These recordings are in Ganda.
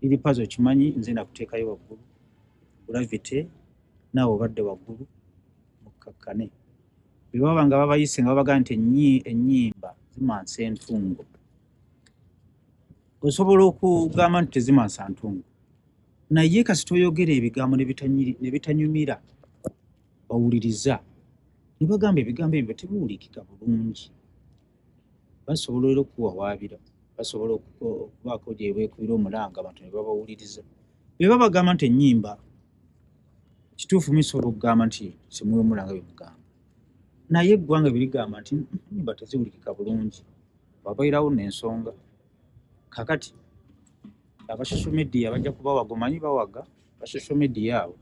liri puzzle kimanyi nze nakuteekayo waggulu Gravity naawe obadde waggulu mukkakkane bwe baba nga babayise nga babaga nti ennyimba zimansa entungo osobola okugamba nti tezimansa ntungo naye kasi toyogera ebigambo ne bitanyumira bawuliriza ne bagamba ebigambo ebyo tebiwulikika bulungi basobola era okuwawaabira basobola okubaako gye beekubira omulanga abantu ne babawuliriza bwe babagamba nti ennyimba kituufu musobola okugamba nti simuwemulanga bimugamba naye eggwanga birigamba nti ennyimba teziwulikika bulungi wabairawo n'ensonga kakati aba social media bajja kubawaga omanyi bawaga ba social media abo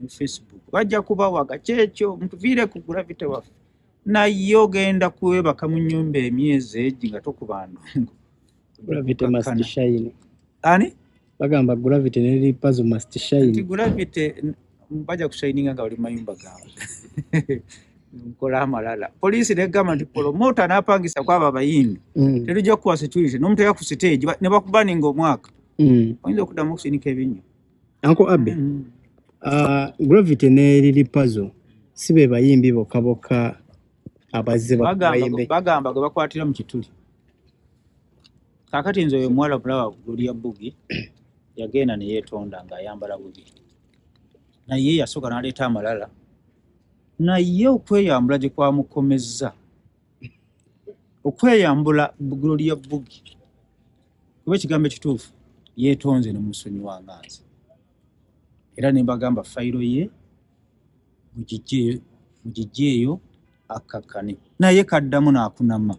mu Facebook bajja kubawaga kyekyo mutuviire ku Gravity waffe naye ogenda kuwebaka mu nnyumba emyezi egi nga tokuba ndongo Gravity must shine. Ani? Bagamba Gravity ne puzzle must shine. Gravity bajja kushininga nga bali mayumba gaabwe nkola amalala poliisi negamba nti promota n'apangisa kwaba abayimbi terujja kuwa security n'omuteeka ku stage ne bakubaninga omwaka oyinza okuddamu okusinika ebinyo Uncle Abbe Gravity ne liri puzzle si be bayimbi bokka abazze bagamba gwe bakwatira mu kituli kakati nze oyo mwala mulaba Gloria Bugi yagenda ne yeetonda ng'ayambala bubi naye yasooka n'aleeta amalala naye okweyambula gye kwamukomezza okweyambula Gloria Bugi kuba ekigambo ekituufu yeetonze ne musonyi wanganze era ne mbagamba fayiro ye mugijjeeyo akakkane naye kaddamu n'akunama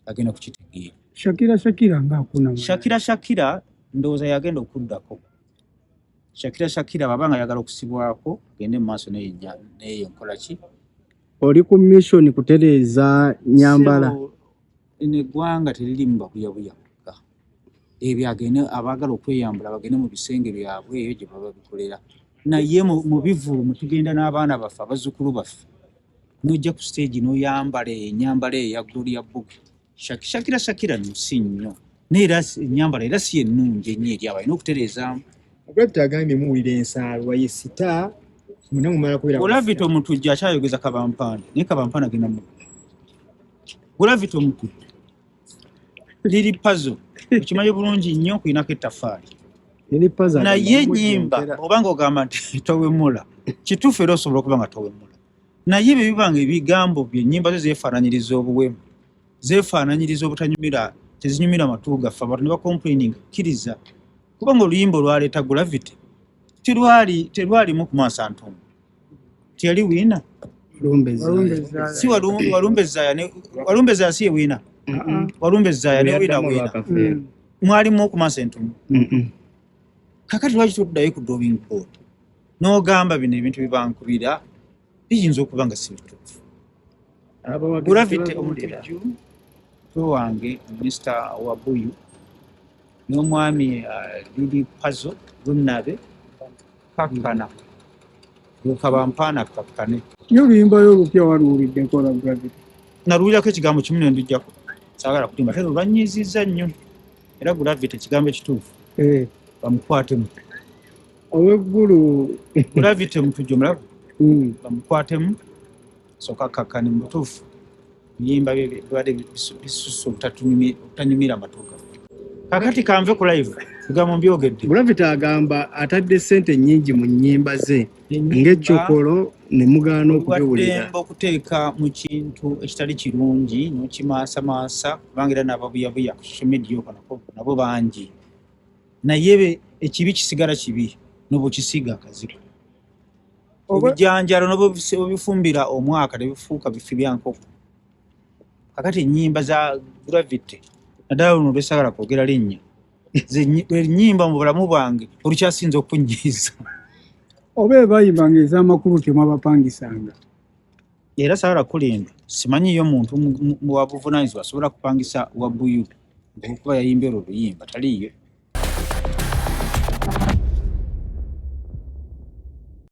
agenda kukitegeera Shakira ng'akunama Shakira ndowooza yagenda okuddako Shakira babanga yagala okusibwako gende mu maaso n'eyo nkola ki oli ku mission kutereeza nyambala eggwanga teririmu babuyabuya ebyo agende abaagala okweyambula bagende mu bisenge byabwe eyo gye baba bikolera naye mu bivuumu tugenda n'abaana baffe abazzukulu baffe n'ojja ku stage n'oyambala enyambala eya Gloria Bugi Shakira nsi nnyo neera ennyambala era si ennungi ennyo eri abalina okutereezaamu Gravity agambye muwulira ensaalwa yesita muna mumala kubira Gravity omutujja akyayogeza kabampana naye kabampana agenda mu Gravity omutujja liri puzzle okimanyi bulungi nnyo kulinako ettaffaali naye ennyimba obanga ogamba nti towemula kituufu era osobola okuba nga towemula naye bye bibanga ebigambo byennyimba zo zeefaananyiriza obuwemu zeefaananyiriza obutanyumira tezinyumira matu gaffe abantu ne bacomplaininga kkiriza kubanga oluyimba olwaleeta Gravity terwalimu kumasa ntungo tiyali wiina si walumbezaya si ye wiina walumbezaya ne wiina mwalimu okumasa entungo kakati lwaki tuddayo ku drawing board n'ogamba bino ebintu bibankubira biyinza okuba nga si bituufu Gravity omutujju wange Mr. Wabuyu n'omwami liri puzzle Runnabe kakkana kabampaana kakkane y'oluyimbayo olupya waluwulidde nkola Gravity naluwulirako ekigambo kimu ne ndujjako saagala kulimba tero lwanyiizizza nnyo era Gravity ekigambo ekituufu bamukwatemu oweggulu Gravity omutujju omulaba bamukwatemu soka kakkane mu butuufu biyimba bibadde bisusse obutanyumira amatuuka kakati kanve ku live bigambo mbyogedde Gravity agamba atadde ssente nnyingi mu nnyimba ze ng'ekyokolo ne mugaana okubiwulira okuteeka mu kintu ekitali kirungi n'okimaasamasa kubanga era n'ababuyabuya ku social media nabo bangi naye ekibi kisigala kibi n'obukisiga akaziko obujanjalo n'obubifumbira omwaka nebifuuka bifi byankoko kakati ennyimba za Gravity naddala luno lwesagala kwogera linnya ennyimba mu bulamu bwange olukyasinza okunyiiza oba ebayimbanga ez'amakulu temwabapangisanga era sagala kulimba simanyiyo muntu wabuvunaanyizibwa asobola kupangisa Wabuyu okuba yayimbye olwo oluyimba taliyo